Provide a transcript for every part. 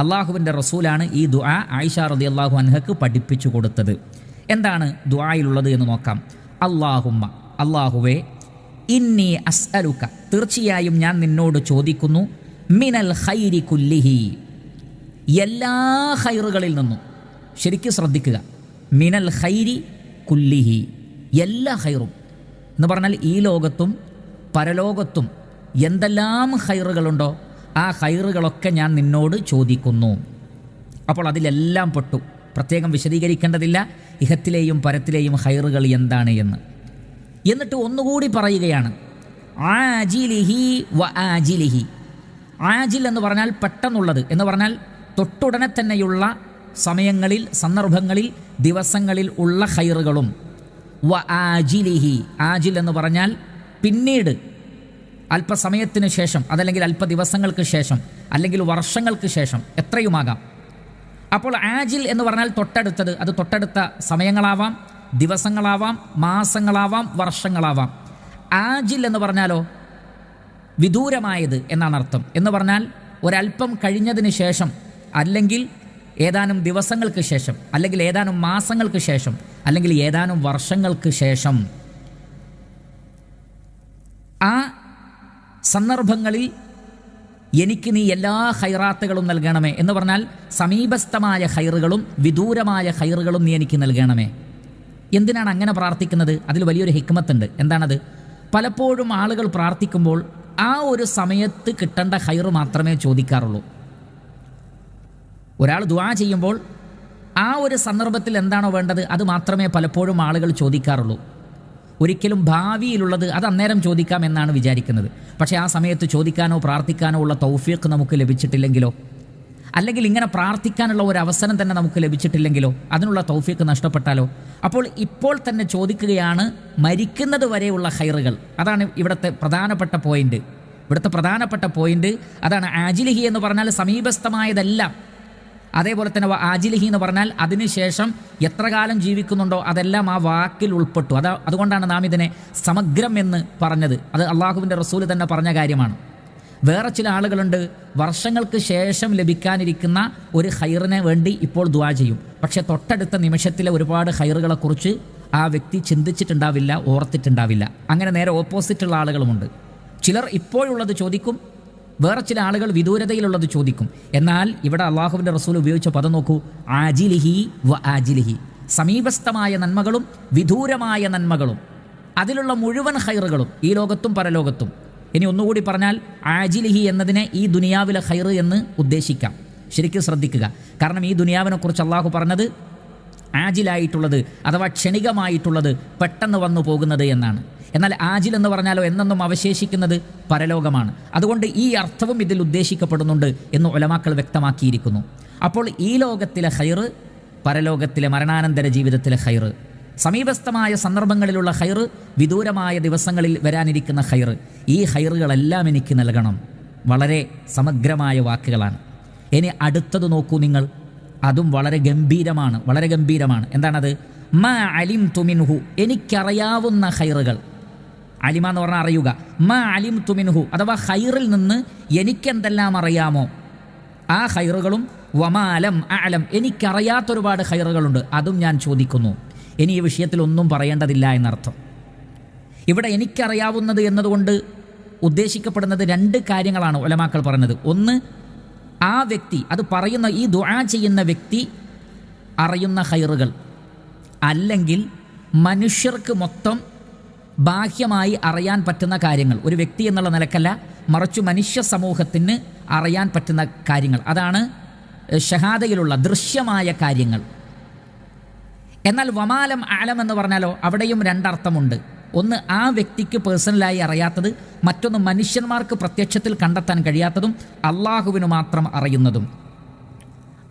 അള്ളാഹുവിൻ്റെ റസൂലാണ് ഈ ദുആ ആയിഷ റളിയല്ലാഹു അൻഹക്ക് പഠിപ്പിച്ചു കൊടുത്തത്. എന്താണ് ദുആയിലുള്ളത് എന്ന് നോക്കാം. അല്ലാഹുമ്മ, അല്ലാഹുവേ, ഇന്നി അസ്അലുക, തീർച്ചയായും ഞാൻ നിന്നോട് ചോദിക്കുന്നു, മിനൽ ഖൈരി കുല്ലിഹി, എല്ലാ ഖൈറുകളിൽ നിന്നും. ശരിക്കും ശ്രദ്ധിക്കുക, മിനൽ ഖൈരി കുല്ലിഹി, എല്ലാ ഖൈറും എന്ന് പറഞ്ഞാൽ ഈ ലോകത്തും പരലോകത്തും എന്തെല്ലാം ഖൈറുകളുണ്ടോ ആ ഖൈറുകളൊക്കെ ഞാൻ നിന്നോട് ചോദിക്കുന്നു. അപ്പോൾ അതിലെല്ലാം പെട്ടു. പ്രത്യേകം വിശദീകരിക്കേണ്ടതില്ല ഇഹത്തിലെയും പരത്തിലെയും ഖൈറുകൾ എന്താണ് എന്ന്. എന്നിട്ട് ഒന്നുകൂടി പറയുകയാണ്, ആജിലിഹി വ ആജിലിഹി. ആജിൽ എന്ന് പറഞ്ഞാൽ പെട്ടെന്നുള്ളത് എന്ന് പറഞ്ഞാൽ തൊട്ടുടനെ തന്നെയുള്ള സമയങ്ങളിൽ, സന്ദർഭങ്ങളിൽ, ദിവസങ്ങളിൽ ഉള്ള ഖൈറുകളും. വ ആജിലിഹി, ആജിൽ എന്ന് പറഞ്ഞാൽ പിന്നീട് അല്പസമയത്തിന് ശേഷം, അതല്ലെങ്കിൽ അല്പ ദിവസങ്ങൾക്ക് ശേഷം, അല്ലെങ്കിൽ വർഷങ്ങൾക്ക് ശേഷം, എത്രയുമാകാം. അപ്പോൾ ആജിൽ എന്ന് പറഞ്ഞാൽ തൊട്ടടുത്തത്. അത് തൊട്ടടുത്ത സമയങ്ങളാവാം, ദിവസങ്ങളാവാം, മാസങ്ങളാവാം, വർഷങ്ങളാവാം. ആജിൽ എന്ന് പറഞ്ഞാലോ വിദൂരമായത് എന്നാണ് അർത്ഥം. എന്ന് പറഞ്ഞാൽ ഒരല്പം കഴിഞ്ഞതിന് ശേഷം, അല്ലെങ്കിൽ ഏതാനും ദിവസങ്ങൾക്ക് ശേഷം, അല്ലെങ്കിൽ ഏതാനും മാസങ്ങൾക്ക് ശേഷം, അല്ലെങ്കിൽ ഏതാനും വർഷങ്ങൾക്ക് ശേഷം. ആ സന്ദർഭങ്ങളിൽ എനിക്ക് നീ എല്ലാ ഖൈറാത്തുകളും നൽകണമേ എന്ന് പറഞ്ഞാൽ സമീപസ്ഥമായ ഖൈറുകളും വിദൂരമായ ഖൈറുകളും നീ എനിക്ക് നൽകണമേ. എന്തിനാണ് അങ്ങനെ പ്രാർത്ഥിക്കുന്നത്? അതിൽ വലിയൊരു ഹിക്മത്തുണ്ട്. എന്താണത്? പലപ്പോഴും ആളുകൾ പ്രാർത്ഥിക്കുമ്പോൾ ആ ഒരു സമയത്ത് കിട്ടേണ്ട ഖൈറ് മാത്രമേ ചോദിക്കാറുള്ളൂ. ഒരാൾ ദുആ ചെയ്യുമ്പോൾ ആ ഒരു സന്ദർഭത്തിൽ എന്താണോ വേണ്ടത് അത് മാത്രമേ പലപ്പോഴും ആളുകൾ ചോദിക്കാറുള്ളൂ. ഒരിക്കലും ഭാവിയിലുള്ളത് അത് അന്നേരം ചോദിക്കാമെന്നാണ് വിചാരിക്കുന്നത്. പക്ഷേ ആ സമയത്ത് ചോദിക്കാനോ പ്രാർത്ഥിക്കാനോ ഉള്ള തൗഫീഖ് നമുക്ക് ലഭിച്ചിട്ടില്ലെങ്കിലോ, അല്ലെങ്കിൽ ഇങ്ങനെ പ്രാർത്ഥിക്കാനുള്ള ഒരു അവസരം തന്നെ നമുക്ക് ലഭിച്ചിട്ടില്ലെങ്കിലോ, അതിനുള്ള തൗഫീഖ് നഷ്ടപ്പെട്ടാലോ, അപ്പോൾ ഇപ്പോൾ തന്നെ ചോദിക്കുകയാണ് മരിക്കുന്നത് വരെയുള്ള ഖൈറുകൾ. അതാണ് ഇവിടുത്തെ പ്രധാനപ്പെട്ട പോയിന്റ്. അതാണ് ആജിലിഹി എന്ന് പറഞ്ഞാൽ സമീപസ്ഥമായതെല്ലാം. അതേപോലെ തന്നെ ആജിലിഹി എന്ന് പറഞ്ഞാൽ അതിനുശേഷം എത്ര കാലം ജീവിക്കുന്നുണ്ടോ അതെല്ലാം ആ വാക്കിൽ ഉൾപ്പെട്ടു. അതുകൊണ്ടാണ് നാം ഇതിനെ സമഗ്രം എന്ന് പറഞ്ഞത്. അത് അള്ളാഹുവിൻ്റെ റസൂൽ തന്നെ പറഞ്ഞ കാര്യമാണ്. വേറെ ചില ആളുകളുണ്ട്, വർഷങ്ങൾക്ക് ശേഷം ലഭിക്കാനിരിക്കുന്ന ഒരു ഖൈറിനെ വേണ്ടി ഇപ്പോൾ ദുആ ചെയ്യും. പക്ഷേ തൊട്ടടുത്ത നിമിഷത്തിലെ ഒരുപാട് ഖൈറുകളെക്കുറിച്ച് ആ വ്യക്തി ചിന്തിച്ചിട്ടുണ്ടാവില്ല, ഓർത്തിട്ടുണ്ടാവില്ല. അങ്ങനെ നേരെ ഓപ്പോസിറ്റുള്ള ആളുകളുമുണ്ട്. ചിലർ ഇപ്പോഴുള്ളത് ചോദിക്കും, വേറെ ചില ആളുകൾ വിദൂരതയിലുള്ളത് ചോദിക്കും. എന്നാൽ ഇവിടെ അള്ളാഹുവിൻ്റെ റസൂൽ ഉപയോഗിച്ച പദം നോക്കൂ, ആജിലിഹി വ ആജിലിഹി. സമീപസ്ഥമായ നന്മകളും വിദൂരമായ നന്മകളും, അതിലുള്ള മുഴുവൻ ഖൈറുകളും ഈ ലോകത്തും പരലോകത്തും. ഇനി ഒന്നുകൂടി പറഞ്ഞാൽ ആജിലിഹി എന്നതിനെ ഈ ദുനിയാവിലെ ഖൈറ് എന്ന് ഉദ്ദേശിക്കാം. ശരിക്കും ശ്രദ്ധിക്കുക. കാരണം ഈ ദുനിയാവിനെക്കുറിച്ച് അള്ളാഹു പറഞ്ഞത് ആജിലായിട്ടുള്ളത് അഥവാ ക്ഷണികമായിട്ടുള്ളത്, പെട്ടെന്ന് വന്നു പോകുന്നത് എന്നാണ്. എന്നാൽ ആജിൽ എന്ന് പറഞ്ഞാലോ എന്നെന്നും അവശേഷിക്കുന്നത് പരലോകമാണ്. അതുകൊണ്ട് ഈ അർത്ഥവും ഇതിൽ ഉദ്ദേശിക്കപ്പെടുന്നുണ്ട് എന്ന് ഉലമാക്കൾ വ്യക്തമാക്കിയിരിക്കുന്നു. അപ്പോൾ ഈ ലോകത്തിലെ ഖൈറ്, പരലോകത്തിലെ മരണാനന്തര ജീവിതത്തിലെ ഖൈറ്, സമീപസ്ഥമായ സന്ദർഭങ്ങളിലുള്ള ഖൈറ്, വിദൂരമായ ദിവസങ്ങളിൽ വരാനിരിക്കുന്ന ഖൈറ്, ഈ ഖൈറുകളെല്ലാം എനിക്ക് നൽകണം. വളരെ സമഗ്രമായ വാക്കുകളാണ്. ഇനി അടുത്തത് നോക്കൂ നിങ്ങൾ. അതും വളരെ ഗംഭീരമാണ്. എന്താണത്? മാ അലിംതു മിൻഹു, എനിക്കറിയാവുന്ന ഖൈറുകൾ. അലിമ എന്ന് പറഞ്ഞാൽ അറിയുക. മാ അലിംതു മിൻഹു അഥവാ ഖൈറിൽ നിന്ന് എനിക്കെന്തെല്ലാം അറിയാമോ ആ ഖൈറുകളും. വമാ ലം അഅലം, എനിക്കറിയാത്തൊരുപാട് ഖൈറുകളുണ്ട്, അതും ഞാൻ ചോദിക്കുന്നു. ഇനി ഈ വിഷയത്തിൽ ഒന്നും പറയേണ്ടതില്ല എന്നർത്ഥം. ഇവിടെ എനിക്കറിയാവുന്നത് എന്നതുകൊണ്ട് ഉദ്ദേശിക്കപ്പെടുന്നത് രണ്ട് കാര്യങ്ങളാണ് ഉലമാക്കൾ പറഞ്ഞത്. ഒന്ന്, ആ വ്യക്തി, അത് പറയുന്ന ഈ ദുആ ചെയ്യുന്ന വ്യക്തി അറിയുന്ന ഖൈറുകൾ, അല്ലെങ്കിൽ മനുഷ്യർക്ക് മൊത്തം ബാഹ്യമായി അറിയാൻ പറ്റുന്ന കാര്യങ്ങൾ. ഒരു വ്യക്തി എന്നുള്ള നിലക്കല്ല, മറിച്ച് മനുഷ്യ സമൂഹത്തിന് അറിയാൻ പറ്റുന്ന കാര്യങ്ങൾ. അതാണ് ഷഹാദയിലുള്ള ദൃശ്യമായ കാര്യങ്ങൾ. എന്നാൽ വമാലം ആലം എന്ന് പറഞ്ഞാലോ അവിടെയും രണ്ടർത്ഥമുണ്ട്. ഒന്ന്, ആ വ്യക്തിക്ക് പേഴ്സണലായി അറിയാത്തത്. മറ്റൊന്ന്, മനുഷ്യന്മാർക്ക് പ്രത്യക്ഷത്തിൽ കണ്ടെത്താൻ കഴിയാത്തതും അള്ളാഹുവിന് മാത്രം അറിയുന്നതും.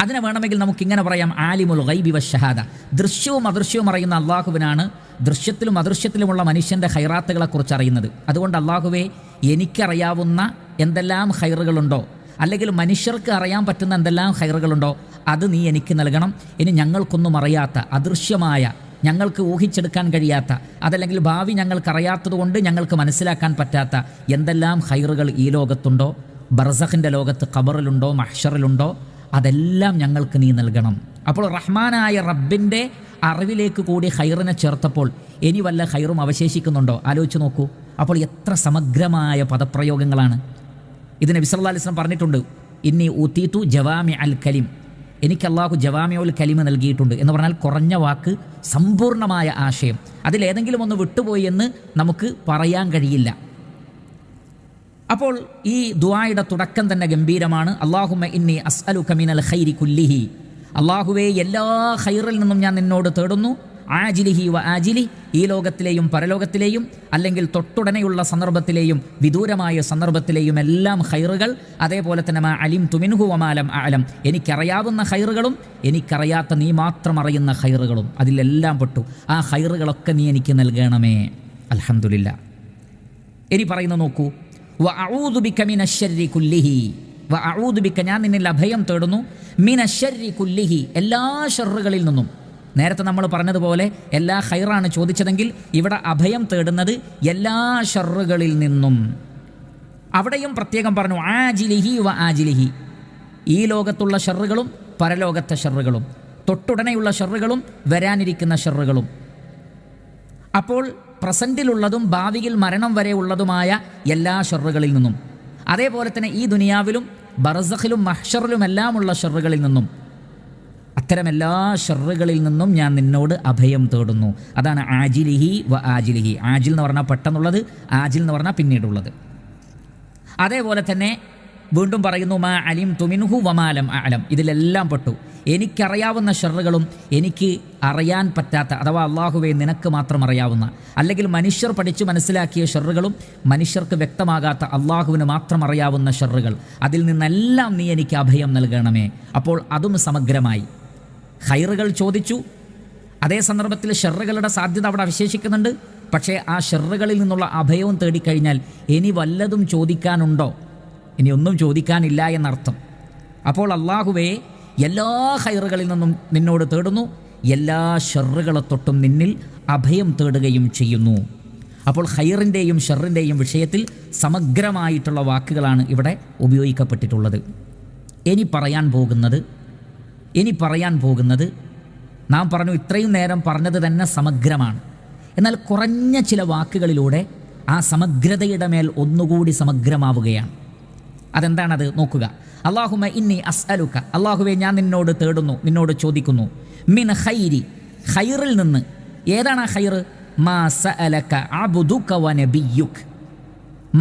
അതിനെ വേണമെങ്കിൽ നമുക്കിങ്ങനെ പറയാം, ആലിമുൽ ഗൈബി വശഹാദ. ദൃശ്യവും അദൃശ്യവും അറിയുന്ന അള്ളാഹുവിനാണ് ദൃശ്യത്തിലും അദൃശ്യത്തിലുമുള്ള മനുഷ്യൻ്റെ ഖൈറാത്തുകളെക്കുറിച്ച് അറിയുന്നത്. അതുകൊണ്ട് അള്ളാഹുവേ, എനിക്കറിയാവുന്ന എന്തെല്ലാം ഖൈറുകളുണ്ടോ, അല്ലെങ്കിൽ മനുഷ്യർക്ക് അറിയാൻ പറ്റുന്ന എന്തെല്ലാം ഖൈറുകളുണ്ടോ അത് നീ എനിക്ക് നൽകണം. ഇനി ഞങ്ങൾക്കൊന്നും അറിയാത്ത, അദൃശ്യമായ, ഞങ്ങൾക്ക് ഊഹിച്ചെടുക്കാൻ കഴിയാത്ത, അതല്ലെങ്കിൽ ഭാവി ഞങ്ങൾക്കറിയാത്തതുകൊണ്ട് ഞങ്ങൾക്ക് മനസ്സിലാക്കാൻ പറ്റാത്ത എന്തെല്ലാം ഖൈറുകൾ ഈ ലോകത്തുണ്ടോ, ബർസഖിൻ്റെ ലോകത്ത് ഖബറിലുണ്ടോ, മഹ്ശറിലുണ്ടോ, അതെല്ലാം ഞങ്ങൾക്ക് നീ നൽകണം. അപ്പോൾ റഹ്മാനായ റബ്ബിൻ്റെ അറിവിലേക്ക് കൂടി ഖൈറിനെ ചേർത്തപ്പോൾ ഇനി വല്ല ഖൈറും അവശേഷിക്കുന്നുണ്ടോ? ആലോചിച്ച് നോക്കൂ. അപ്പോൾ എത്ര സമഗ്രമായ പദപ്രയോഗങ്ങളാണ് ഇത്. നബി സല്ലല്ലാഹു അലൈഹി വസല്ലം പറഞ്ഞിട്ടുണ്ട്, ഇന്നി ഊതീതു ജവാമി അൽ കലിം, എനിക്ക് അല്ലാഹു ജവാമിഉൽ കലിമ നൽകിയിട്ടുണ്ട് എന്ന് പറഞ്ഞാൽ കുറഞ്ഞ വാക്ക്, സമ്പൂർണ്ണമായ ആശയം. അതിലേതെങ്കിലും ഒന്ന് വിട്ടുപോയി എന്ന് നമുക്ക് പറയാൻ കഴിയില്ല. അപ്പോൾ ഈ ദുആയുടെ തുടക്കം തന്നെ ഗംഭീരമാണ്. അല്ലാഹുമ്മ ഇന്നി അസ്അലുക മിനൽ ഖൈരി കുല്ലിഹി, അല്ലാഹുവേ എല്ലാ ഖൈറിൽ നിന്നും ഞാൻ നിന്നോട് തേടുന്നു. ആജിലിഹി വ ആജിലി, ഈ ലോകത്തിലെയും പരലോകത്തിലെയും, അല്ലെങ്കിൽ തൊട്ടുടനെയുള്ള സന്ദർഭത്തിലെയും വിദൂരമായ സന്ദർഭത്തിലെയും എല്ലാം ഖൈറുകൾ. അതേപോലെ തന്നെ മാ അലിംതു മിൻഹു വമാ ലം അഅലം, എനിക്കറിയാവുന്ന ഖൈറുകളും എനിക്കറിയാത്ത നീ മാത്രം അറിയുന്ന ഖൈറുകളും, അതിലെല്ലാം പെട്ടു. ആ ഖൈറുകളൊക്കെ നീ എനിക്ക് നൽകണമേ. അൽഹംദുലില്ലാ. ഇനി പറയുന്നു നോക്കൂ, വ അഊദു ബിക മിനശ്ശർരി കുല്ലിഹി, വ അഊദു ബിക, ഞാൻ നിന്നിൽ അഭയം തേടുന്നു, മിനശ്ശർരി കുല്ലിഹി, എല്ലാ ഷർറുകളിൽ നിന്നും. നേരത്തെ നമ്മൾ പറഞ്ഞതുപോലെ എല്ലാ ഖൈറാണ് ചോദിച്ചതെങ്കിൽ ഇവിടെ അഭയം തേടുന്നത് എല്ലാ ഷർറുകളിൽ നിന്നും. അവിടെയും പ്രത്യേകം പറഞ്ഞു ആജിലിഹി വ ആജിലിഹി, ഈ ലോകത്തുള്ള ഷർറുകളും പരലോകത്തെ ഷർറുകളും, തൊട്ടുടനെയുള്ള ഷർറുകളും വരാനിരിക്കുന്ന ഷർറുകളും. അപ്പോൾ പ്രസൻറ്റിലുള്ളതും ഭാവിയിൽ മരണം വരെ ഉള്ളതുമായ എല്ലാ ഷർറുകളിൽ നിന്നും, അതേപോലെ തന്നെ ഈ ദുനിയാവിലും ബർസഖിലും മഹ്ശറിലുമെല്ലാമുള്ള ഷർറുകളിൽ നിന്നും, അത്തരം എല്ലാ ഷർറുകളിൽ നിന്നും ഞാൻ നിന്നോട് അഭയം തേടുന്നു. അതാണ് ആജിലിഹി വ ആജിലിഹി. ആജിൽ എന്ന് പറഞ്ഞാൽ പെട്ടെന്നുള്ളത്, ആജിൽ എന്ന് പറഞ്ഞാൽ പിന്നീടുള്ളത്. അതേപോലെ തന്നെ വീണ്ടും പറയുന്നു മാ അലിംതു മിൻഹു വമാ ലം അഅലം, ഇതിലെല്ലാം പെട്ടു. എനിക്കറിയാവുന്ന ഷർറുകളും എനിക്ക് അറിയാൻ പറ്റാത്ത, അഥവാ അല്ലാഹുവേ നിനക്ക് മാത്രം അറിയാവുന്ന, അല്ലെങ്കിൽ മനുഷ്യർ പഠിച്ചു മനസ്സിലാക്കിയ ഷർറുകളും മനുഷ്യർക്ക് വ്യക്തമാകാത്ത അല്ലാഹുവിന് മാത്രം അറിയാവുന്ന ഷർറുകൾ, അതിൽ നിന്നെല്ലാം നീ എനിക്ക് അഭയം നൽകണമേ. അപ്പോൾ അതും സമഗ്രമായി. ഖൈറുകൾ ചോദിച്ചു, അതേ സന്ദർഭത്തിൽ ഷർറുകളുടെ സാധ്യത അവിടെ അവശേഷിക്കുന്നുണ്ട്. പക്ഷേ ആ ഷർറുകളിൽ നിന്നുള്ള അഭയവും തേടിക്കഴിഞ്ഞാൽ ഇനി വല്ലതും ചോദിക്കാനുണ്ടോ? ഇനി ഒന്നും ചോദിക്കാനില്ല എന്നർത്ഥം. അപ്പോൾ അല്ലാഹുവേ എല്ലാ ഖൈറുകളിൽ നിന്നും നിന്നോട് തേടുന്നു, എല്ലാ ഷർറുകളെ തൊട്ടും നിന്നിൽ അഭയം തേടുകയും ചെയ്യുന്നു. അപ്പോൾ ഖൈറിൻ്റെയും ഷർറിൻ്റെയും വിഷയത്തിൽ സമഗ്രമായിട്ടുള്ള വാക്കുകളാണ് ഇവിടെ ഉപയോഗിക്കപ്പെട്ടിട്ടുള്ളത്. ഇനി പറയാൻ പോകുന്നത് നാം പറഞ്ഞു, ഇത്രയും നേരം പറഞ്ഞത് തന്നെ സമഗ്രമാണ്. എന്നാൽ കുറഞ്ഞ ചില വാക്കുകളിലൂടെ ആ സമഗ്രതയുടെ മേൽ ഒന്നുകൂടി സമഗ്രമാവുകയാണ്. അതെന്താണത് നോക്കുക. അല്ലാഹുമ്മ ഇന്നി അസ്അലുക, അല്ലാഹുവേ ഞാൻ നിന്നോട് തേടുന്നു, നിന്നോട് ചോദിക്കുന്നു, മിൻ ഖൈരി, ഖൈറിൽ നിന്ന്. ഏതാണ് ആ ഖൈർ? മാ സഅലക അബ്ദുക വ നബിയുക,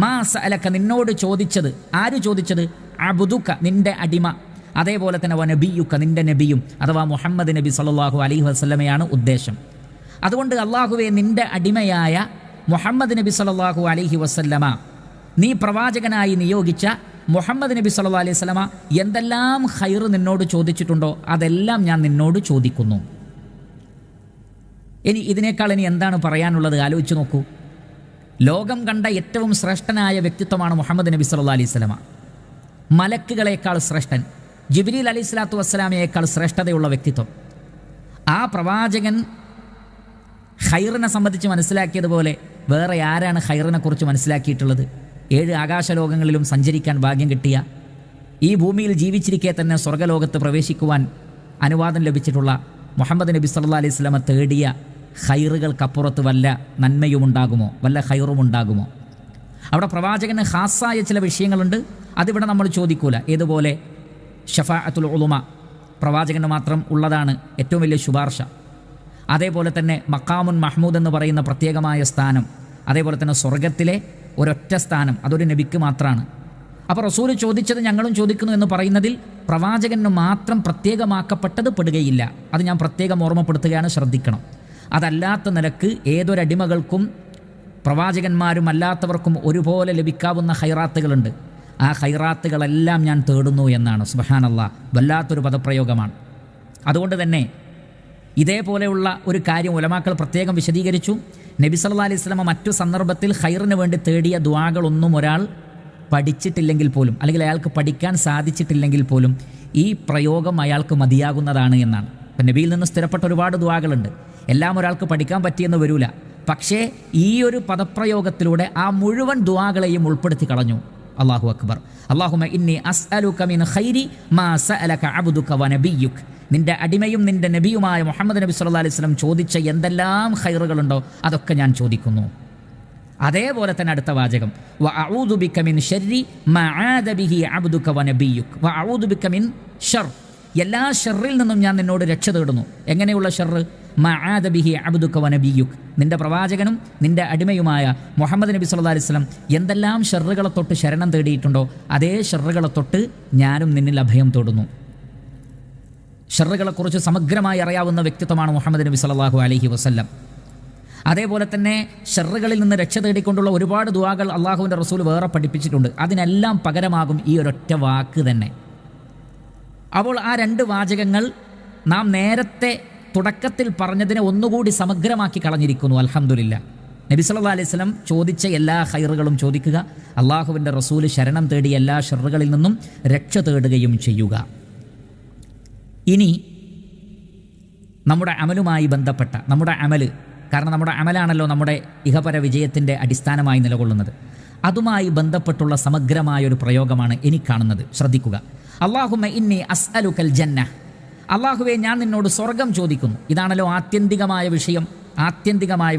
മാ സഅലക നിന്നോട് ചോദിച്ചത്. ആര് ചോദിച്ചത്? അബ്ദുക നിന്റെ അടിമ, അതേപോലെ തന്നെ വ നബിയുക നിന്റെ നബിയും, അഥവാ മുഹമ്മദ് നബി സല്ലല്ലാഹു അലൈഹി വസല്ലമയാണ് ഉദ്ദേശം. അതുകൊണ്ട് അല്ലാഹുവേ നിന്റെ അടിമയായ മുഹമ്മദ് നബി സല്ലല്ലാഹു അലൈഹി വസല്ലമ, നീ പ്രവാചകനായി നിയോഗിച്ച മുഹമ്മദ് നബി സല്ലല്ലാഹു അലൈഹി വസല്ലമ എന്തെല്ലാം ഖൈർ നിന്നോട് ചോദിച്ചിട്ടുണ്ടോ അതെല്ലാം ഞാൻ നിന്നോട് ചോദിക്കുന്നു. ഇതിനേക്കാൾ എന്താണ് പറയാനുള്ളത്? ആലോചിച്ച് നോക്കൂ. ലോകം കണ്ട ഏറ്റവും ശ്രേഷ്ഠനായ വ്യക്തിത്വമാണ് മുഹമ്മദ് നബി സല്ലല്ലാഹു അലൈഹി വസല്ലമ. മലക്കുകളേക്കാൾ ശ്രേഷ്ഠൻ, ജിബ്രീൽ അലൈഹി സ്വലാത്തു വസ്സലാമയേക്കാൾ ശ്രേഷ്ഠതയുള്ള വ്യക്തിത്വം. ആ പ്രവാചകൻ ഖൈറിനെ സംബന്ധിച്ച് മനസ്സിലാക്കിയതുപോലെ വേറെ ആരാണ് ഖൈറിനെ കുറിച്ച് മനസ്സിലാക്കിയിട്ടുള്ളത്? 7 ആകാശലോകങ്ങളിലും സഞ്ചരിക്കാൻ ഭാഗ്യം കിട്ടിയ, ഈ ഭൂമിയിൽ ജീവിച്ചിരിക്കെ തന്നെ സ്വർഗ്ഗലോകത്ത് പ്രവേശിക്കുവാൻ അനുവാദം ലഭിച്ചിട്ടുള്ള മുഹമ്മദ് നബി സല്ലല്ലാഹു അലൈഹി വസല്ലമ തേടിയ ഖൈറുകൾക്കപ്പുറത്ത് വല്ല നന്മയുമുണ്ടാകുമോ, വല്ല ഖൈറുമുണ്ടാകുമോ? അവിടെ പ്രവാചകന് ഖാസായ ചില വിഷയങ്ങളുണ്ട്, അതിവിടെ നമ്മൾ ചോദിക്കൂല. ഏതുപോലെ ഷഫാഅത്തുൽ ഉളുമ, പ്രവാചകന് മാത്രം ഉള്ളതാണ് ഏറ്റവും വലിയ ശുപാർശ. അതേപോലെ തന്നെ മഖാമുൻ മഹ്മൂദ് എന്ന് പറയുന്ന പ്രത്യേകമായ സ്ഥാനം, അതേപോലെ തന്നെ സ്വർഗത്തിലെ ഒരൊറ്റ സ്ഥാനം, അതൊരു നബിക്ക് മാത്രമാണ്. അപ്പോൾ റസൂൽ ചോദിച്ചത് ഞങ്ങളും ചോദിക്കുന്നു എന്ന് പറയുന്നതിൽ പ്രവാചകന് മാത്രം പ്രത്യേകമാക്കപ്പെട്ടത് പെടുകയില്ല. അത് ഞാൻ പ്രത്യേകം ഓർമ്മപ്പെടുത്തുകയാണ്, ശ്രദ്ധിക്കണം. അതല്ലാത്ത നിലക്ക് ഏതൊരടിമകൾക്കും പ്രവാചകന്മാരും അല്ലാത്തവർക്കും ഒരുപോലെ ലഭിക്കാവുന്ന ഖൈറാത്തുകളുണ്ട്. ആ ഖൈറാത്തുകളെല്ലാം ഞാൻ തേടുന്നു എന്നാണ്. സുബ്ഹാനല്ലാഹ്, വല്ലാത്തൊരു പദപ്രയോഗമാണ്. അതുകൊണ്ട് തന്നെ ഇതേപോലെയുള്ള ഒരു കാര്യം ഉലമാക്കൾ പ്രത്യേകം വിശദീകരിച്ചു. നബി സല്ലല്ലാഹു അലൈഹി വസല്ലമ മറ്റു സന്ദർഭത്തിൽ ഖൈറിന് വേണ്ടി തേടിയ ദുആകളൊന്നും ഒരാൾ പഠിച്ചിട്ടില്ലെങ്കിൽ പോലും, അല്ലെങ്കിൽ അയാൾക്ക് പഠിക്കാൻ സാധിച്ചിട്ടില്ലെങ്കിൽ പോലും ഈ പ്രയോഗം അയാൾക്ക് മതിയാകുന്നതാണ് എന്നാണ്. ഇപ്പം നബിയിൽ നിന്ന് സ്ഥിരപ്പെട്ട ഒരുപാട് ദുആകളുണ്ട്, എല്ലാം ഒരാൾക്ക് പഠിക്കാൻ പറ്റിയെന്ന് വരില്ല. പക്ഷേ ഈ ഒരു പദപ്രയോഗത്തിലൂടെ ആ മുഴുവൻ ദുആകളെയും ഉൾപ്പെടുത്തി കളഞ്ഞു. അല്ലാഹു അക്ബർ. അല്ലാഹുമ്മ ഇന്നി അസ്അലുക മിൻ ഖൈരി മാ സഅലക അബ്ദുക വ നബിയുക. നിന്റെ അടിമയും നിന്റെ നബിയുമായ മുഹമ്മദ് നബി സല്ലല്ലാഹു അലൈഹി വസല്ലം ചോദിച്ച എന്തെല്ലാം ഖൈറുകളുണ്ടോ അതൊക്കെ ഞാൻ ചോദിക്കുന്നു. അതേപോലെ തന്നെ അടുത്ത വാചകം വ അഊദു ബിക മിൻ ശർരി മാ ആദ ബിഹി അബ്ദുക വ നബിയുക വ അഊദു ബിക മിൻ ശർ. എല്ലാ ഷർറിൽ നിന്നും ഞാൻ നിന്നോട് രക്ഷ തേടുന്നു. എങ്ങനെയുള്ള ഷർറ്? മാ ആദ ബിഹി അബ്ദുക വ നബിയുക. നിന്റെ പ്രവാചകനും നിന്റെ അടിമയുമായ മുഹമ്മദ് നബി സല്ലല്ലാഹു അലൈഹി വസല്ലം എന്തെല്ലാം ഷർറുകളെ തൊട്ട് ശരണം തേടിയിട്ടുണ്ടോ അതേ ഷർറുകളെ തൊട്ട് ഞാനും നിന്നിൽ അഭയം തേടുന്നു. ഷർറുകളെക്കുറിച്ച് സമഗ്രമായി അറിയാവുന്ന വ്യക്തിത്വമാണ് മുഹമ്മദ് നബി സല്ലല്ലാഹു അലൈഹി വസല്ലം. അതേപോലെ തന്നെ ഷർറുകളിൽ നിന്ന് രക്ഷ തേടിക്കൊണ്ടുള്ള ഒരുപാട് ദുആകൾ അള്ളാഹുവിൻ്റെ റസൂൽ വേറെ പഠിപ്പിച്ചിട്ടുണ്ട്. അതിനെല്ലാം പകരമാകും ഈ ഒരൊറ്റ വാക്ക് തന്നെ. അപ്പോൾ ആ രണ്ട് വാചകങ്ങൾ നാം നേരത്തെ തുടക്കത്തിൽ പറഞ്ഞതിനെ ഒന്നുകൂടി സമഗ്രമാക്കി കളഞ്ഞിരിക്കുന്നു. അൽഹംദുലില്ലാ. നബി സല്ലല്ലാഹു അലൈഹി വസല്ലം ചോദിച്ച എല്ലാ ഖൈറുകളും ചോദിക്കുക, അള്ളാഹുവിൻ്റെ റസൂൽ ശരണം തേടിയ എല്ലാ ഷർറുകളിൽ നിന്നും രക്ഷ തേടുകയും ചെയ്യുക. ഇനി നമ്മുടെ അമലുമായി ബന്ധപ്പെട്ട നമ്മുടെ അമല്, കാരണം നമ്മുടെ അമലാണല്ലോ നമ്മുടെ ഇഹപര വിജയത്തിൻ്റെ അടിസ്ഥാനമായി നിലകൊള്ളുന്നത്, അതുമായി ബന്ധപ്പെട്ടുള്ള സമഗ്രമായൊരു പ്രയോഗമാണ് ഇനി കാണുന്നത്. ശ്രദ്ധിക്കുക. അല്ലാഹുമ്മ ഇന്നി അസ്അലുക്കൽ ജന്ന. അള്ളാഹുവെ ഞാൻ നിന്നോട് സ്വർഗം ചോദിക്കുന്നു. ഇതാണല്ലോ ആത്യന്തികമായ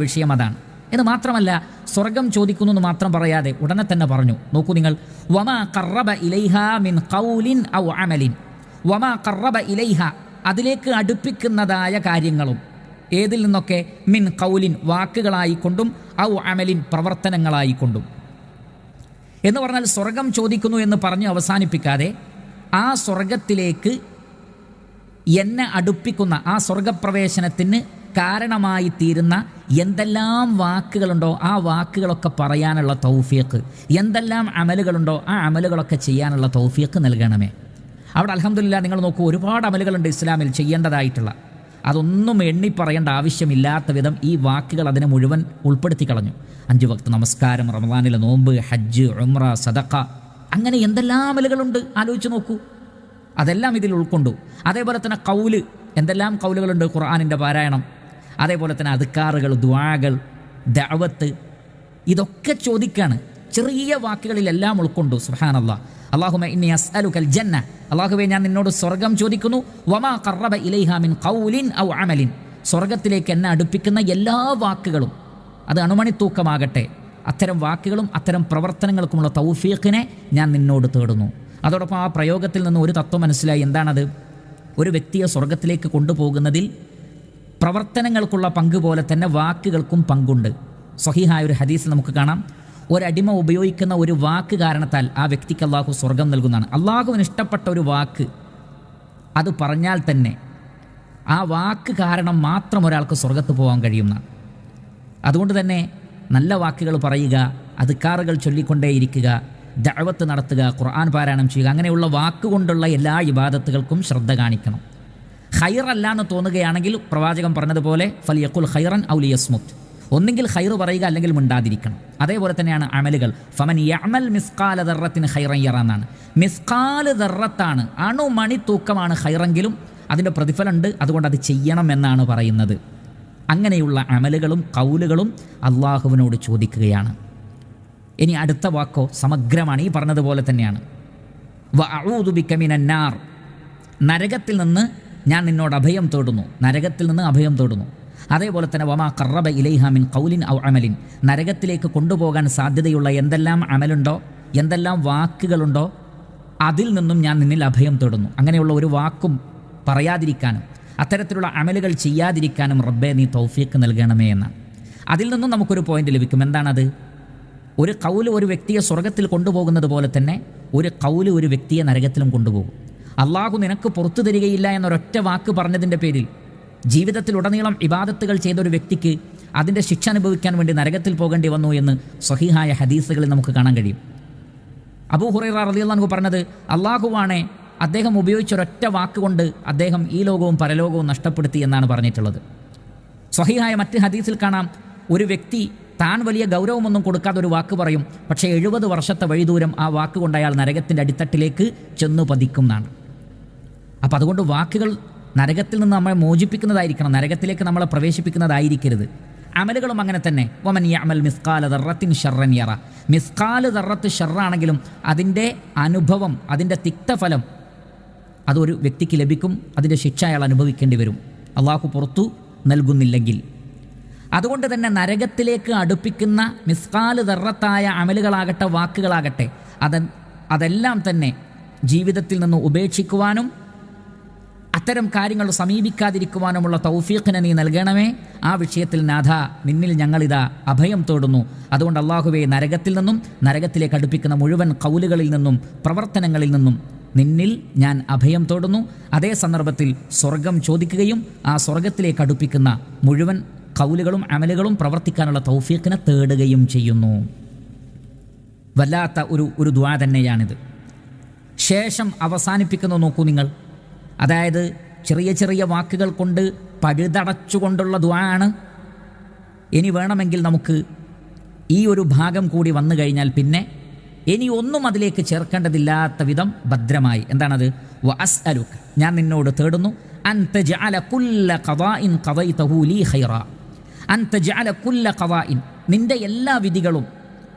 വിഷയം അതാണ്. എന്ന് മാത്രമല്ല, സ്വർഗം ചോദിക്കുന്നു എന്ന് മാത്രം പറയാതെ ഉടനെ തന്നെ പറഞ്ഞു. നോക്കൂ നിങ്ങൾ, വമാ ഖറബ ഇലൈഹാ മിൻ ഖൗലിൻ ഔ അമലിൻ. വമാ ഖറബ ഇലൈഹ, അതിലേക്ക് അടുപ്പിക്കുന്നതായ കാര്യങ്ങളും. ഏതിൽ നിന്നൊക്കെ? മിൻ ഖൗലിൻ, വാക്കുകളായിക്കൊണ്ടും, ഔ അമലിൻ, പ്രവർത്തനങ്ങളായിക്കൊണ്ടും. എന്ന് പറഞ്ഞാൽ സ്വർഗം ചോദിക്കുന്നു എന്ന് പറഞ്ഞ് അവസാനിപ്പിക്കാതെ ആ സ്വർഗത്തിലേക്ക് എന്നെ അടുപ്പിക്കുന്ന, ആ സ്വർഗപ്രവേശനത്തിന് കാരണമായി തീരുന്ന എന്തെല്ലാം വാക്കുകളുണ്ടോ ആ വാക്കുകളൊക്കെ പറയാനുള്ള തൗഫീഖ്, എന്തെല്ലാം അമലുകളുണ്ടോ ആ അമലുകളൊക്കെ ചെയ്യാനുള്ള തൗഫീഖ് നൽകണമേ. അവിടെ അൽഹംദുലില്ലാ നിങ്ങൾ നോക്കൂ, ഒരുപാട് അമലുകളുണ്ട് ഇസ്ലാമിൽ ചെയ്യേണ്ടതായിട്ടുള്ള. അതൊന്നും എണ്ണി പറയേണ്ട ആവശ്യമില്ലാത്ത വിധം ഈ വാക്കുകൾ അതിനെ മുഴുവൻ ഉൾപ്പെടുത്തി കളഞ്ഞു. 5 വക്ത് നമസ്കാരം, റമദാനിലെ നോമ്പ്, ഹജ്ജ്, ഉംറ, സദഖ, അങ്ങനെ എന്തെല്ലാം അമലുകളുണ്ട് ആലോചിച്ച് നോക്കൂ. അതെല്ലാം ഇതിൽ ഉൾക്കൊണ്ടു. അതേപോലെ തന്നെ കൗല്, എന്തെല്ലാം കൗലുകളുണ്ട്? ഖുർആനിൻ്റെ പാരായണം, അതേപോലെ തന്നെ അദ്കാറുകൾ, ദുആകൾ, ദഅവത്ത്, ഇതൊക്കെ ചോദിക്കാണ്. ചെറിയ വാക്കുകളിലെല്ലാം ഉൾക്കൊണ്ടു. സുബ്ഹാനല്ലാഹ്. അല്ലാഹുമ്മ ഇന്നി അസ്അലുക്കൽ ജന്ന. അല്ലാഹുവേ ഞാൻ നിന്നോട് സ്വർഗം ചോദിക്കുന്നു. വമാ ഖറബ ഇലൈഹാ മിൻ ഖൗലിൻ ഔ അമലിൻ. സ്വർഗത്തിലേക്ക് എന്നെ അടുപ്പിക്കുന്ന എല്ലാ വാക്കുകളും, അത് അണുമണിത്തൂക്കമാകട്ടെ, അത്തരം വാക്കുകളും അത്തരം പ്രവർത്തനങ്ങൾക്കുമുള്ള തൗഫീഖിനെ ഞാൻ നിന്നോട് തേടുന്നു. അതോടൊപ്പം ആ പ്രയോഗത്തിൽ നിന്ന് ഒരു തത്വം മനസ്സിലായി. എന്താണത്? ഒരു വ്യക്തിയെ സ്വർഗത്തിലേക്ക് കൊണ്ടുപോകുന്നതിൽ പ്രവർത്തനങ്ങൾക്കുള്ള പങ്ക് പോലെ തന്നെ വാക്കുകൾക്കും പങ്കുണ്ട്. സ്വഹീഹായ ഒരു ഹദീസ് നമുക്ക് കാണാം. ഒരടിമ ഉപയോഗിക്കുന്ന ഒരു വാക്ക് കാരണത്താൽ ആ വ്യക്തിക്ക് അള്ളാഹു സ്വർഗം നൽകുന്നതാണ്. അള്ളാഹുവിന് ഇഷ്ടപ്പെട്ട ഒരു വാക്ക് അത് പറഞ്ഞാൽ തന്നെ ആ വാക്ക് കാരണം മാത്രം ഒരാൾക്ക് സ്വർഗത്ത് പോകാൻ കഴിയുന്നതാണ്. അതുകൊണ്ട് തന്നെ നല്ല വാക്കുകൾ പറയുക, അദ്കാറുകൾ ചൊല്ലിക്കൊണ്ടേയിരിക്കുക, ദഅവത്ത് നടത്തുക, ഖുർആൻ പാരായണം ചെയ്യുക, അങ്ങനെയുള്ള വാക്കുകൊണ്ടുള്ള എല്ലാ ഇബാദത്തുകൾക്കും ശ്രദ്ധ കാണിക്കണം. ഖൈറല്ല എന്ന് തോന്നുകയാണെങ്കിൽ പ്രവാചകൻ പറഞ്ഞതുപോലെ ഫലിയഖുൽ ഖൈറൻ ഔ ലിയസ്മുത്, ഒന്നെങ്കിൽ ഖൈർ പറയുക അല്ലെങ്കിൽ മിണ്ടാതിരിക്കണം. അതേപോലെ തന്നെയാണ് അമലുകൾ. ഫമൻ യഅമൽ മിസ്ഖാല ദർറത്തിൻ ഖൈറൻ യറ എന്നാണ്. മിസ്ഖാൽ ദർറത്താണ്, അണുമണി തൂക്കമാണ് ഖൈറെങ്കിലും അതിൻ്റെ പ്രതിഫലമുണ്ട്, അതുകൊണ്ട് അത് ചെയ്യണം എന്നാണ് പറയുന്നത്. അങ്ങനെയുള്ള അമലുകളും കൗലുകളും അള്ളാഹുവിനോട് ചോദിക്കുകയാണ്. ഇനി അടുത്ത വാക്കോ സമഗ്രമാണ്, ഈ പറഞ്ഞതുപോലെ തന്നെയാണ്. വഅഊദു ബിക മിനന്നാർ. നരകത്തിൽ നിന്ന് ഞാൻ നിന്നോട് അഭയം തേടുന്നു. നരകത്തിൽ നിന്ന് അഭയം തേടുന്നു. അതേപോലെ തന്നെ വമാ ഖറബ ഇലൈഹാ മിൻ ഖൗലിൻ ഔ അമലിൻ. നരകത്തിലേക്ക് കൊണ്ടുപോകാൻ സാധ്യതയുള്ള എന്തെല്ലാം അമലുണ്ടോ, എന്തെല്ലാം വാക്കുകളുണ്ടോ അതിൽ നിന്നും ഞാൻ നിന്നിൽ അഭയം തേടുന്നു. അങ്ങനെയുള്ള ഒരു വാക്കും പറയാതിരിക്കാനും അത്തരത്തിലുള്ള അമലുകൾ ചെയ്യാതിരിക്കാനും റബ്ബേ നീ തൗഫീഖ് നൽകണമേ എന്നാണ്. അതിൽ നിന്നും നമുക്കൊരു പോയിന്റ് ലഭിക്കും. എന്താണത്? ഒരു കൗല് ഒരു വ്യക്തിയെ സ്വർഗത്തിൽ കൊണ്ടുപോകുന്നത് പോലെ തന്നെ ഒരു കൗല് ഒരു വ്യക്തിയെ നരകത്തിലും കൊണ്ടുപോകും. അള്ളാഹു നിനക്ക് പുറത്തു തരികയില്ല എന്നൊരൊറ്റ വാക്ക് പറഞ്ഞതിൻ്റെ പേരിൽ ജീവിതത്തിലുടനീളം ഇബാദത്തുകൾ ചെയ്ത ഒരു വ്യക്തിക്ക് അതിൻ്റെ ശിക്ഷ അനുഭവിക്കാൻ വേണ്ടി നരകത്തിൽ പോകേണ്ടി വന്നു എന്ന് സ്വഹീഹായ ഹദീസുകളിൽ നമുക്ക് കാണാൻ കഴിയും. അബൂ ഹുറൈറ റളിയല്ലാഹു അൻഹു പറഞ്ഞത്, അള്ളാഹുവാണേ അദ്ദേഹം ഉപയോഗിച്ചൊരൊറ്റ വാക്കുകൊണ്ട് അദ്ദേഹം ഈ ലോകവും പരലോകവും നഷ്ടപ്പെടുത്തി എന്നാണ് പറഞ്ഞിട്ടുള്ളത്. സ്വഹീഹായ മറ്റ് ഹദീസിൽ കാണാം, ഒരു വ്യക്തി താൻ വലിയ ഗൗരവമൊന്നും കൊടുക്കാതെ ഒരു വാക്ക് പറയും, പക്ഷേ 70 വർഷത്തെ വഴിദൂരം ആ വാക്കുകൊണ്ട് അയാൾ നരകത്തിൻ്റെ അടിത്തട്ടിലേക്ക് ചെന്നു പതിക്കും എന്നാണ്. അപ്പം അതുകൊണ്ട് വാക്കുകൾ നരകത്തിൽ നിന്ന് നമ്മളെ മോചിപ്പിക്കുന്നതായിരിക്കണം, നരകത്തിലേക്ക് നമ്മളെ പ്രവേശിപ്പിക്കുന്നതായിരിക്കരുത്. അമലുകളും അങ്ങനെ തന്നെ. വമൻ യഅമൽ മിസ്കാല ദർറത്തിൻ ശർറൻ യറ. മിസ്കാല് ദർറത്ത് ഷർറാണെങ്കിലും അതിൻ്റെ അനുഭവം, അതിൻ്റെ തിക്തഫലം അതൊരു വ്യക്തിക്ക് ലഭിക്കും. അതിൻ്റെ ശിക്ഷ അയാൾ അനുഭവിക്കേണ്ടി വരും, അള്ളാഹു പുറത്തു നൽകുന്നില്ലെങ്കിൽ. അതുകൊണ്ട് തന്നെ നരകത്തിലേക്ക് അടുപ്പിക്കുന്ന മിസ്കാല് ദർറത്തായ അമലുകളാകട്ടെ വാക്കുകളാകട്ടെ അതെല്ലാം തന്നെ ജീവിതത്തിൽ നിന്ന് ഉപേക്ഷിക്കുവാനും അത്തരം കാര്യങ്ങൾ സമീപിക്കാതിരിക്കുവാനുമുള്ള തൗഫീഖിനെ നീ നൽകണമേ. ആ വിഷയത്തിൽ നാഥ നിന്നിൽ ഞങ്ങളിതാ അഭയം തേടുന്നു. അതുകൊണ്ട് അള്ളാഹുവേ, നരകത്തിൽ നിന്നും നരകത്തിലേക്ക് അടുപ്പിക്കുന്ന മുഴുവൻ ഖൗലുകളിൽ നിന്നും പ്രവർത്തനങ്ങളിൽ നിന്നും നിന്നിൽ ഞാൻ അഭയം തേടുന്നു. അതേ സന്ദർഭത്തിൽ സ്വർഗം ചോദിക്കുകയും ആ സ്വർഗത്തിലേക്ക് അടുപ്പിക്കുന്ന മുഴുവൻ ഖൗലുകളും അമലുകളും പ്രവർത്തിക്കാനുള്ള തൗഫീഖിനെ തേടുകയും ചെയ്യുന്നു. വല്ലാത്ത ഒരു ദുആ തന്നെയാണിത്. ശേഷം അവസാനിപ്പിക്കുന്നു നോക്കൂ നിങ്ങൾ. അതായത് ചെറിയ ചെറിയ വാക്കുകൾ കൊണ്ട് പഴുതടച്ചുകൊണ്ടുള്ള ദുആ ആണ്. ഇനി വേണമെങ്കിൽ നമുക്ക് ഈ ഒരു ഭാഗം കൂടി വന്നു കഴിഞ്ഞാൽ പിന്നെ ഇനി ഒന്നും അതിലേക്ക് ചേർക്കേണ്ടതില്ലാത്ത വിധം ഭദ്രമായി. എന്താണത്? വഅസ്അലുക, ഞാൻ നിന്നോട് തേടുന്നു, അൻ തജ്അല കുല്ല ഖദാഇൻ ഖദൈതഹു ലീ ഖൈറ. അൻ തജ്അല കുല്ല ഖദാഇൻ, നിന്റെ എല്ലാ വിധികളും,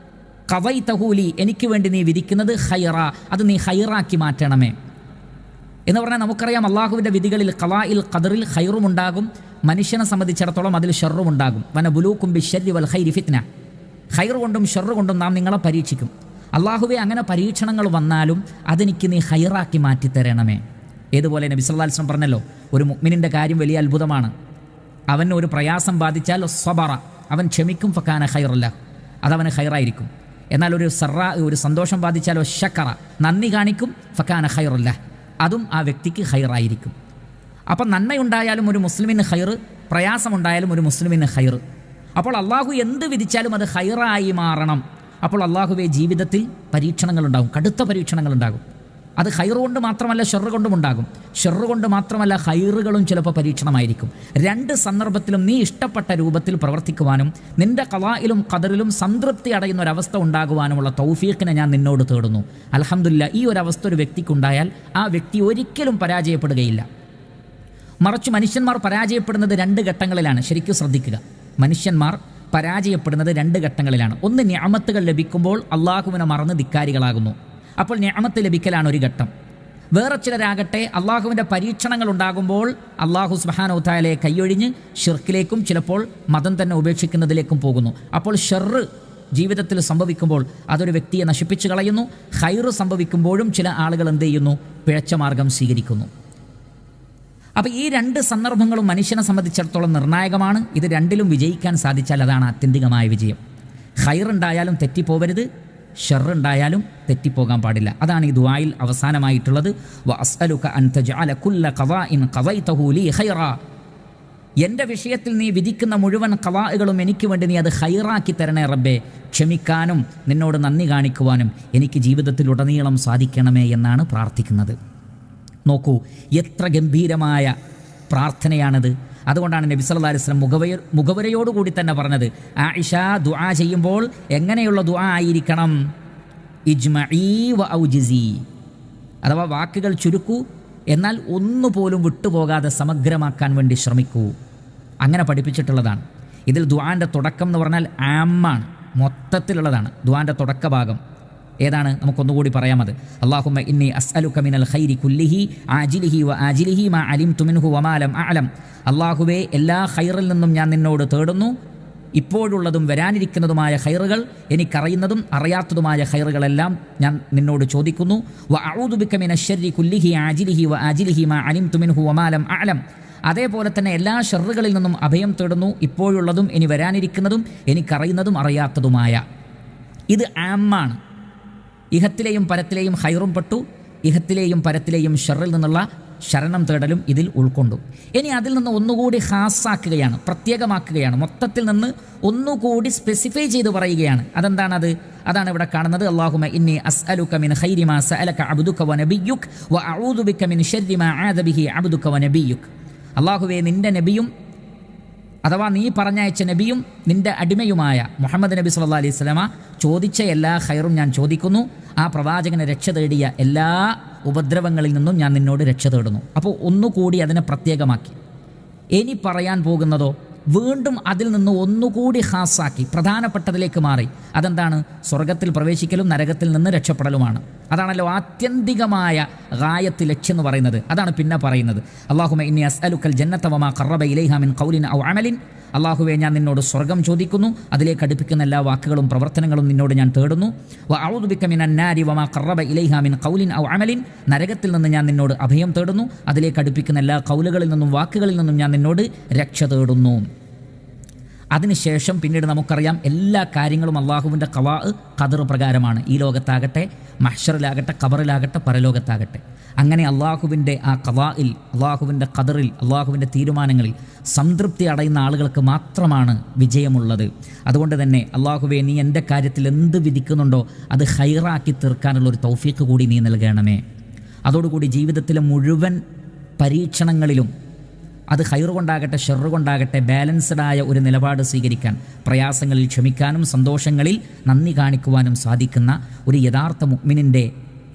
ഖദൈതഹു ലീ, എനിക്ക് വേണ്ടി നീ വിധിക്കുന്നത്, ഖൈറ, അത് നീ ഖൈറാക്കി മാറ്റണമേ എന്ന് പറഞ്ഞാൽ നമുക്കറിയാം അള്ളാഹുവിൻ്റെ വിധികളിൽ ഖളാഇൽ ഖദറിൽ ഖൈറും ഉണ്ടാകും, മനുഷ്യനെ സംബന്ധിച്ചിടത്തോളം അതിൽ ഷർറും ഉണ്ടാകും. വനബുലൂക്കും ബിശ്ശർരി വൽ ഖൈരി ഫിത്ന, ഖൈർ കൊണ്ടും ഷർറ് കൊണ്ടും നാം നിങ്ങളെ പരീക്ഷിക്കും. അള്ളാഹുവെ, അങ്ങനെ പരീക്ഷണങ്ങൾ വന്നാലും അതെനിക്ക് നീ ഖൈറാക്കി മാറ്റിത്തരണമേ. ഏതുപോലെ നബി സല്ലല്ലാഹു അലൈഹി വസല്ലം പറഞ്ഞല്ലോ, ഒരു മുഅ്മിനിൻ്റെ കാര്യം വലിയ അത്ഭുതമാണ്. അവന് ഒരു പ്രയാസം ബാധിച്ചാൽ സ്വബറ, അവൻ ക്ഷമിക്കും, ഫകാന ഖൈറല്ല, അതവന് ഖൈറായിരിക്കും. എന്നാൽ ഒരു സന്തോഷം ബാധിച്ചാലോ ശക്കറ, നന്ദി കാണിക്കും, ഫകാന ഖൈറല്ല, അതും ആ വ്യക്തിക്ക് ഖൈറായിരിക്കും. അപ്പം നന്മയുണ്ടായാലും ഒരു മുസ്ലിമിന് ഖൈർ, പ്രയാസമുണ്ടായാലും ഒരു മുസ്ലിമിന് ഖൈർ. അപ്പോൾ അള്ളാഹു എന്ത് വിധിച്ചാലും അത് ഖൈറായി മാറണം. അപ്പോൾ അള്ളാഹുവെ, ജീവിതത്തിൽ പരീക്ഷണങ്ങളുണ്ടാകും, കടുത്ത പരീക്ഷണങ്ങളുണ്ടാകും. അത് ഖൈർ കൊണ്ട് മാത്രമല്ല ഷർറ് കൊണ്ടും ഉണ്ടാകും. ഷർറ് കൊണ്ട് മാത്രമല്ല ഖൈറുകളും ചിലപ്പോൾ പരീക്ഷണമായിരിക്കും. രണ്ട് സന്ദർഭത്തിലും നീ ഇഷ്ടപ്പെട്ട രൂപത്തിൽ പ്രവർത്തിക്കുവാനും നിന്റെ ഖളായിലും ഖദറിലും സംതൃപ്തി അടയുന്ന ഒരവസ്ഥ ഉണ്ടാകുവാനുമുള്ള തൗഫീഖിനെ ഞാൻ നിന്നോട് തേടുന്നു. അൽഹംദുലില്ലാ, ഈ ഒരവസ്ഥ ഒരു വ്യക്തിക്കുണ്ടായാൽ ആ വ്യക്തി ഒരിക്കലും പരാജയപ്പെടുകയില്ല. മറിച്ച് മനുഷ്യന്മാർ പരാജയപ്പെടുന്നത് രണ്ട് ഘട്ടങ്ങളിലാണ്. ശരിക്കും ശ്രദ്ധിക്കുക, മനുഷ്യന്മാർ പരാജയപ്പെടുന്നത് രണ്ട് ഘട്ടങ്ങളിലാണ്. ഒന്ന്, നിഅമത്തുകൾ ലഭിക്കുമ്പോൾ അള്ളാഹുവിനെ മറന്ന് ധിക്കാരികളാകുന്നു. അപ്പോൾ നിഅമത്ത് ലഭിക്കലാണ് ഒരു ഘട്ടം. വേറെ ചിലരാകട്ടെ അള്ളാഹുവിൻ്റെ പരീക്ഷണങ്ങൾ ഉണ്ടാകുമ്പോൾ അള്ളാഹു സുബ്ഹാനഹു തആലയെ കൈയൊഴിഞ്ഞ് ഷിർക്കിലേക്കും ചിലപ്പോൾ മതം തന്നെ ഉപേക്ഷിക്കുന്നതിലേക്കും പോകുന്നു. അപ്പോൾ ഷർറ് ജീവിതത്തിൽ സംഭവിക്കുമ്പോൾ അതൊരു വ്യക്തിയെ നശിപ്പിച്ചു കളയുന്നു. ഖൈറ് സംഭവിക്കുമ്പോഴും ചില ആളുകൾ എന്ത് ചെയ്യുന്നു? പിഴച്ച മാർഗം സ്വീകരിക്കുന്നു. അപ്പോൾ ഈ രണ്ട് സന്ദർഭങ്ങളും മനുഷ്യനെ സംബന്ധിച്ചിടത്തോളം നിർണായകമാണ്. ഇത് രണ്ടിലും വിജയിക്കാൻ സാധിച്ചാൽ അതാണ് ആത്യന്തികമായ വിജയം. ഖൈറുണ്ടായാലും തെറ്റിപ്പോവരുത്, ഷർറുണ്ടായാലും തെറ്റിപ്പോകാൻ പാടില്ല. അതാണ് ഈ ദുആയിൽ അവസാനമായിട്ടുള്ളത്. വഅസ്അലുക അൻ തജ്അല കുല്ല ഖദാഇൻ ഖദൈതഹു ലീ ഖൈറ, എൻ്റെ വിഷയത്തിൽ നീ വിധിക്കുന്ന മുഴുവൻ ഖദാഇകളും എനിക്ക് വേണ്ടി നീ അത് ഖൈറാക്കി തരണേ റബ്ബേ. ക്ഷമിക്കാനും നിന്നോട് നന്ദി കാണിക്കുവാനും എനിക്ക് ജീവിതത്തിലുടനീളം സാധിക്കണമേ എന്നാണ് പ്രാർത്ഥിക്കുന്നത്. നോക്കൂ, എത്ര ഗംഭീരമായ പ്രാർത്ഥനയാണിത്. അതുകൊണ്ടാണ് നബി സല്ലല്ലാഹു അലൈഹി വസല്ലം മുഖവരയോടുകൂടി തന്നെ പറഞ്ഞത്, ആയിഷ ദുആ ചെയ്യുമ്പോൾ എങ്ങനെയുള്ള ദുആ ആയിരിക്കണം? ഇജ്മഈ വ ഔജിസി, അഥവാ വാക്കുകൾ ചുരുക്കൂ, എന്നാൽ ഒന്നുപോലും വിട്ടുപോകാതെ സമഗ്രമാക്കാൻ വേണ്ടി ശ്രമിക്കൂ. അങ്ങനെ പഠിപ്പിച്ചിട്ടുള്ളതാണ്. ഇതിൽ ദുആൻ്റെ തുടക്കം എന്ന് പറഞ്ഞാൽ ആമ്മാണ്, മൊത്തത്തിലുള്ളതാണ്. ദുആൻ്റെ തുടക്ക ഭാഗം ഏതാണ്? നമുക്കൊന്നുകൂടി പറയാമത്. അല്ലാഹുമ്മ ഇന്നി അസ്അലുക മിനൽ ഖൈരി കുല്ലിഹി ആജിലിഹി വ ആജിലിഹി മാ അലിംതു മിൻഹു വമാ ലം അഅലം. അല്ലാഹുവേ, എല്ലാ ഖൈറിൽ നിന്നും ഞാൻ നിന്നോട് തേടുന്നു. ഇപ്പോഴുള്ളതും വരാനിരിക്കുന്നതുമായ ഖൈറുകൾ, എനിക്കറിയുന്നതും അറിയാത്തതുമായ ഖൈറുകളെല്ലാം ഞാൻ നിന്നോട് ചോദിക്കുന്നു. വ അഊദു ബിക മിനശ്ശർരി കുല്ലിഹി ആജിലിഹി വ ആജിലിഹി മാ അലിംതു മിൻഹു വമാ ലം അഅലം. അതേപോലെ തന്നെ എല്ലാ ഷർറുകളിൽ നിന്നും അഭയം തേടുന്നു, ഇപ്പോഴുള്ളതും ഇനി വരാനിരിക്കുന്നതും എനിക്കറിയുന്നതും അറിയാത്തതുമായ. ഇത് ആമ്മാണ്. ഇഹത്തിലെയും പരത്തിലെയും ഖൈറും പെട്ടു, ഇഹത്തിലെയും പരത്തിലെയും ഷർറിൽ നിന്നുള്ള ശരണം തേടലും ഇതിൽ ഉൾക്കൊണ്ടു. ഇനി അതിൽ നിന്ന് ഒന്നുകൂടി ഖാസാക്കുകയാണ്, പ്രത്യേകമാക്കുകയാണ്, മൊത്തത്തിൽ നിന്ന് ഒന്നുകൂടി സ്പെസിഫൈ ചെയ്ത് പറയുകയാണ്. അതെന്താണത്? അതാണ് ഇവിടെ കാണുന്നത്. അല്ലാഹുമ്മ ഇന്നി അസ്അലുക മിൻ ഖൈരി മാ സഅലക അബ്ദുക വ നബിയ്യുക വ അഊദു ബിക മിൻ ശർരി മാ ആദ ബിഹി അബ്ദുക വ നബിയ്യുക. അല്ലാഹുവേ, നിന്റെ നബിയും അഥവാ നീ പറഞ്ഞയച്ച നബിയും നിന്റെ അടിമയുമായ മുഹമ്മദ് നബി സല്ലല്ലാഹു അലൈഹി വസല്ലമ ചോദിച്ച എല്ലാ ഖൈറും ഞാൻ ചോദിക്കുന്നു. ആ പ്രവാചകനെ രക്ഷ തേടിയ എല്ലാ ഉപദ്രവങ്ങളിൽ നിന്നും ഞാൻ നിന്നോട് രക്ഷ തേടുന്നു. അപ്പോൾ ഒന്നുകൂടി അതിനെ പ്രത്യേകമാക്കി. ഇനി പറയാൻ പോകുന്നതോ വീണ്ടും അതിൽ നിന്ന് ഒന്നുകൂടി ഖാസാക്കി പ്രധാനപ്പെട്ടതിലേക്ക് മാറി. അതെന്താണ്? സ്വർഗത്തിൽ പ്രവേശിക്കലും നരകത്തിൽ നിന്ന് രക്ഷപ്പെടലുമാണ്. അതാണല്ലോ ആത്യന്തികമായ ഗായത്ത്, ലക്ഷ്യം എന്ന് പറയുന്നത്. അതാണ് പിന്നെ പറയുന്നത്, അല്ലാഹുമ്മ ഇന്നി അസ്അലുക്കൽ ജന്നത വമാ ഖറബ ഇലൈഹാ മിൻ ഖൗലിൻ ഔ അമലിൻ. അല്ലാഹുവേ, ഞാൻ നിന്നോട് സ്വർഗം ചോദിക്കുന്നു, അതിലേക്ക് അടുപ്പിക്കുന്ന എല്ലാ വാക്കുകളും പ്രവർത്തനങ്ങളും നിന്നോട് ഞാൻ തേടുന്നു. വ അഊദു ബിക മിനൻ നാരി വമാ ഖറബ ഇലൈഹാ മിൻ ഖൗലിൻ ഔ അമലിൻ. നരകത്തിൽ നിന്ന് ഞാൻ നിന്നോട് അഭയം തേടുന്നു, അതിലേക്ക് അടുപ്പിക്കുന്ന എല്ലാ ഖൗലുകളിൽ നിന്നും വാക്കുകളിൽ നിന്നും ഞാൻ നിന്നോട് രക്ഷ തേടുന്നു. അതിനുശേഷം പിന്നീട് നമുക്കറിയാം എല്ലാ കാര്യങ്ങളും അള്ളാഹുവിൻ്റെ ഖദർ പ്രകാരമാണ്. ഈ ലോകത്താകട്ടെ, മഹ്ശറിലാകട്ടെ, ഖബറിലാകട്ടെ, പരലോകത്താകട്ടെ. അങ്ങനെ അള്ളാഹുവിൻ്റെ ആ ഖദാഇൽ, അള്ളാഹുവിൻ്റെ ഖദറിൽ, അള്ളാഹുവിൻ്റെ തീരുമാനങ്ങളിൽ സംതൃപ്തി അടയുന്ന ആളുകൾക്ക് മാത്രമാണ് വിജയമുള്ളത്. അതുകൊണ്ട് തന്നെ അള്ളാഹുവേ, നീ എൻ്റെ കാര്യത്തിൽ എന്ത് വിധിക്കുന്നുണ്ടോ അത് ഹൈറാക്കി തീർക്കാനുള്ളൊരു തൗഫീഖ് കൂടി നീ നൽകണമേ. അതോടുകൂടി ജീവിതത്തിലെ മുഴുവൻ പരീക്ഷണങ്ങളിലും അത് ഹൈറ് കൊണ്ടാകട്ടെ ഷെറ് കൊണ്ടാകട്ടെ ബാലൻസ്ഡായ ഒരു നിലപാട് സ്വീകരിക്കാൻ, പ്രയാസങ്ങളിൽ ക്ഷമിക്കാനും സന്തോഷങ്ങളിൽ നന്ദി കാണിക്കുവാനും സാധിക്കുന്ന ഒരു യഥാർത്ഥ മുഅ്മിനിൻ്റെ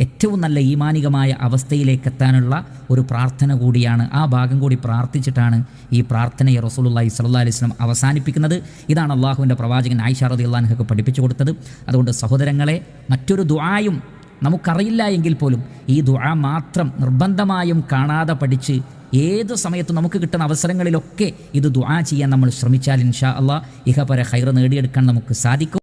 ഏറ്റവും നല്ല ഈമാനികമായ അവസ്ഥയിലേക്ക് എത്താനുള്ള ഒരു പ്രാർത്ഥന കൂടിയാണ്. ആ ഭാഗം കൂടി പ്രാർത്ഥിച്ചിട്ടാണ് ഈ പ്രാർത്ഥനയെ റസൂലുള്ളാഹി സ്വല്ലല്ലാഹി അലൈഹി വസല്ലം അവസാനിപ്പിക്കുന്നത്. ഇതാണ് അള്ളാഹുവിൻ്റെ പ്രവാചകൻ ആയിഷ റളിയല്ലാഹു അൻഹയ്ക്ക് പഠിപ്പിച്ചു കൊടുത്തത്. അതുകൊണ്ട് സഹോദരങ്ങളെ, മറ്റൊരു ദുആയും നമുക്കറിയില്ല എങ്കിൽ പോലും ഈ ദുആ മാത്രം നിർബന്ധമായും കാണാതെ പഠിച്ച് ഏത് സമയത്തും നമുക്ക് കിട്ടുന്ന അവസരങ്ങളിലൊക്കെ ഇത് ദുആ ചെയ്യാൻ നമ്മൾ ശ്രമിച്ചാൽ ഇൻഷാ അല്ലാഹ് ഇഹപര ഖൈർ നേടിയെടുക്കാൻ നമുക്ക് സാധിക്കും.